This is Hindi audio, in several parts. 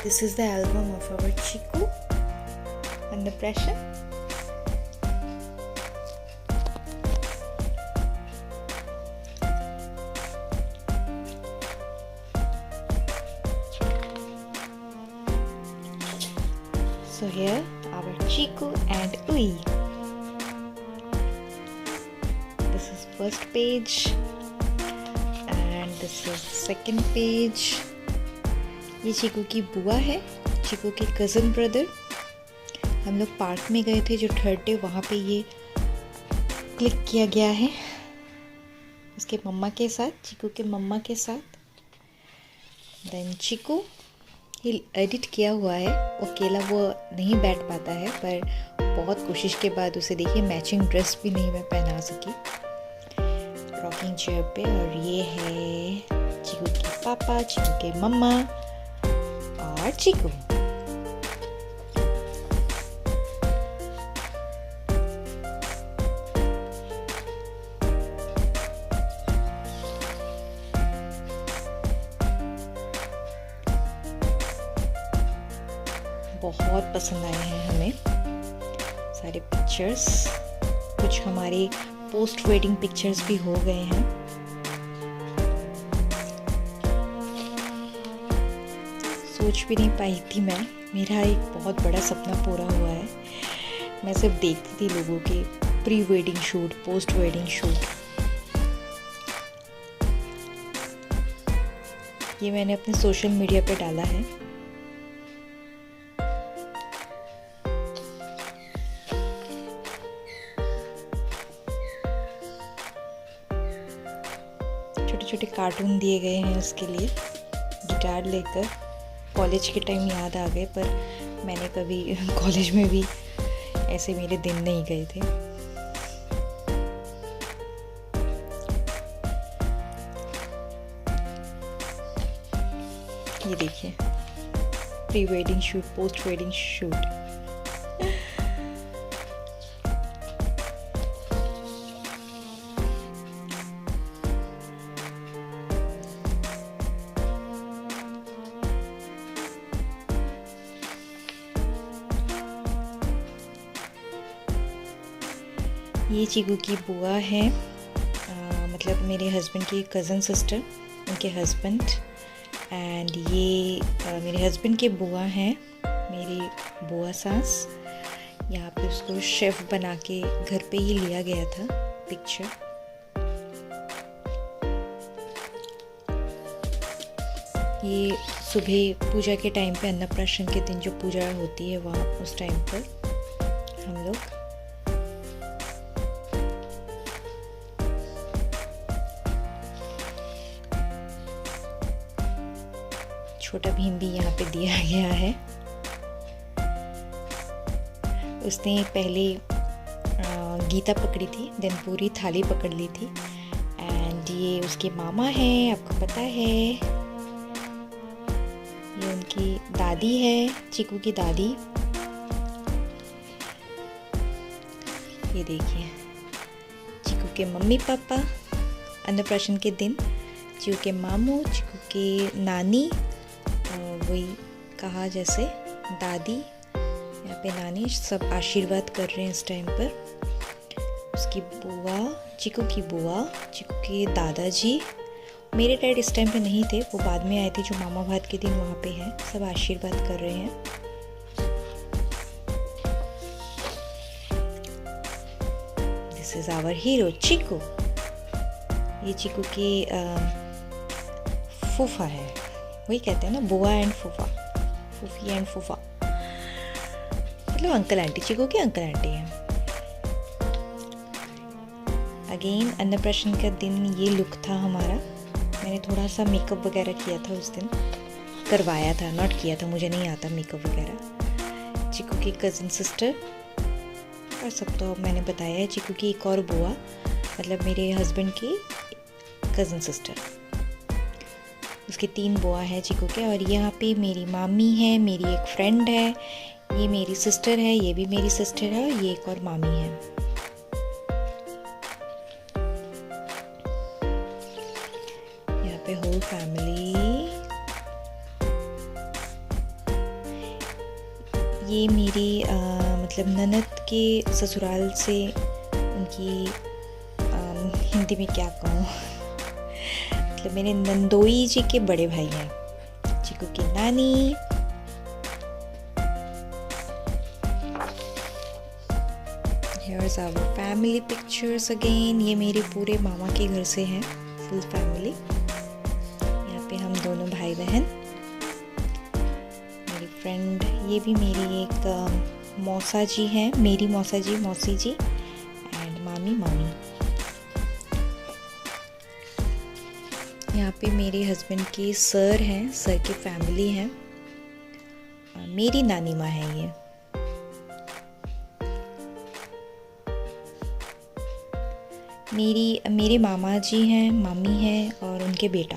This is the album of our Chiku under pressure. So here our Chiku and Ui. This is first page and this is second page. ये चीकू की बुआ है, चीकू के कज़न ब्रदर। हम लोग पार्क में गए थे जो थर्ड डे, वहाँ पे ये क्लिक किया गया है उसके मम्मा के साथ, चीकू के मम्मा के साथ। देन चीकू ये एडिट किया हुआ है, अकेला वो नहीं बैठ पाता है, पर बहुत कोशिश के बाद उसे देखिए मैचिंग ड्रेस भी नहीं मैं पहना सकी रॉकिंग चेयर पे। और ये है चीकू के पापा, चीकू के मम्मा और चीकू। बहुत पसंद आए हैं हमें सारे पिक्चर्स। कुछ हमारे पोस्ट वेडिंग पिक्चर्स भी हो गए हैं। सोच भी नहीं पाई थी मैं, मेरा एक बहुत बड़ा सपना पूरा हुआ है। मैं सिर्फ देखती थी लोगों के pre wedding shoot, post wedding shoot. ये मैंने अपने सोशल मीडिया पे डाला है। छोटे छोटे कार्टून दिए गए हैं उसके लिए। गिटार लेकर कॉलेज के टाइम याद आ गए, पर मैंने कभी कॉलेज में भी ऐसे मेरे दिन नहीं गए थे। ये देखिए pre wedding shoot, post wedding shoot. ये चीकू की बुआ है, मतलब मेरे हस्बैंड की कज़न सिस्टर, उनके हस्बैंड। एंड ये मेरे हस्बैंड के बुआ हैं, मेरी बुआ सास। यहाँ पे उसको शेफ़ बना के घर पे ही लिया गया था पिक्चर। ये सुबह पूजा के टाइम पे, अन्नप्राशन के दिन जो पूजा होती है वहाँ, उस टाइम पर हम लोग। छोटा भीम भी यहाँ पे दिया गया है। उसने पहले गीता पकड़ी थी, देन पूरी थाली पकड़ ली थी। एंड ये उसके मामा हैं, आपको पता है। ये उनकी दादी है, चीकू की दादी। ये देखिए चीकू के मम्मी पापा अन्नप्राशन के दिन, चीकू के मामू, चीकू के नानी, वही कहा जैसे दादी, यहाँ पे नानी, सब आशीर्वाद कर रहे हैं इस टाइम पर। उसकी बुआ, चीकू की बुआ, चीकू के दादाजी। मेरे डैड इस टाइम पे नहीं थे, वो बाद में आए थे, जो मामा भात के दिन वहाँ पे हैं। सब आशीर्वाद कर रहे हैं। दिस इज आवर हीरो चीकू। ये चीकू की फूफा है, वही कहते हैं ना, बुआ एंड फूफा, फूफी एंड फूफा, मतलब अंकल आंटी। चीकू के अंकल आंटी हैं। अगेन अन्नप्राशन का दिन ये लुक था हमारा। मैंने थोड़ा सा मेकअप वगैरह किया था उस दिन, करवाया था, नॉट किया था, मुझे नहीं आता मेकअप वगैरह। चीकू की कज़न सिस्टर, और सब तो मैंने बताया है। चीकू की एक और बुआ, मतलब मेरे हस्बैंड की कज़न सिस्टर। उसके 3 बुआ है चीकू के। और यहाँ पे मेरी मामी है, मेरी एक फ्रेंड है, ये मेरी सिस्टर है, ये भी मेरी सिस्टर है, और ये एक और मामी है। यहाँ पे होल फैमिली। ये मेरी मतलब ननद के ससुराल से उनकी हिंदी में क्या कहूँ मतलब मेरे नंदोई जी के बड़े भाई हैं, चीकू की नानी। Here's our family pictures again। ये मेरे पूरे मामा के घर से हैं, फुल फैमिली। यहाँ पे हम दोनों भाई बहन, मेरी फ्रेंड, ये भी मेरी एक मौसा जी हैं, मेरी मौसा जी, मौसी जी एंड मामी मामी। यहाँ पे मेरे हस्बैंड के सर हैं, सर की फैमिली हैं। मेरी नानी माँ है ये। मेरे मामा जी हैं, मामी हैं और उनके बेटा।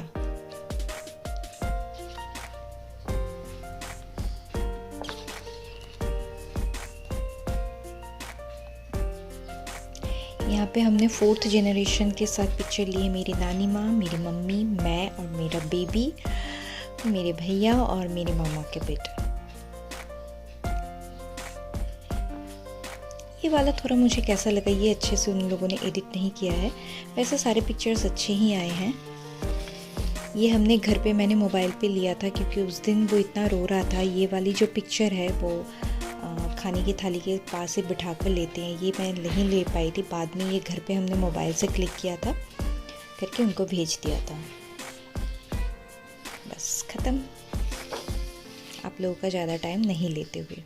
यहाँ पे हमने 4th जनरेशन के साथ पिक्चर ली है। मेरी नानी माँ, मेरी मम्मी, मैं और मेरा बेबी, मेरे भैया और मेरे मामा के बेटा। ये वाला थोड़ा मुझे कैसा लगा, ये अच्छे से उन लोगों ने एडिट नहीं किया है। वैसे सारे पिक्चर्स अच्छे ही आए हैं। ये हमने घर पे मैंने मोबाइल पे लिया था क्योंकि उस दिन वो इतना रो रहा था। ये वाली जो पिक्चर है वो खाने की थाली के पास से बिठा कर लेते हैं, ये मैं नहीं ले पाई थी। बाद में ये घर पे हमने मोबाइल से क्लिक किया था, करके उनको भेज दिया था। बस ख़त्म। आप लोगों का ज़्यादा टाइम नहीं लेते हुए।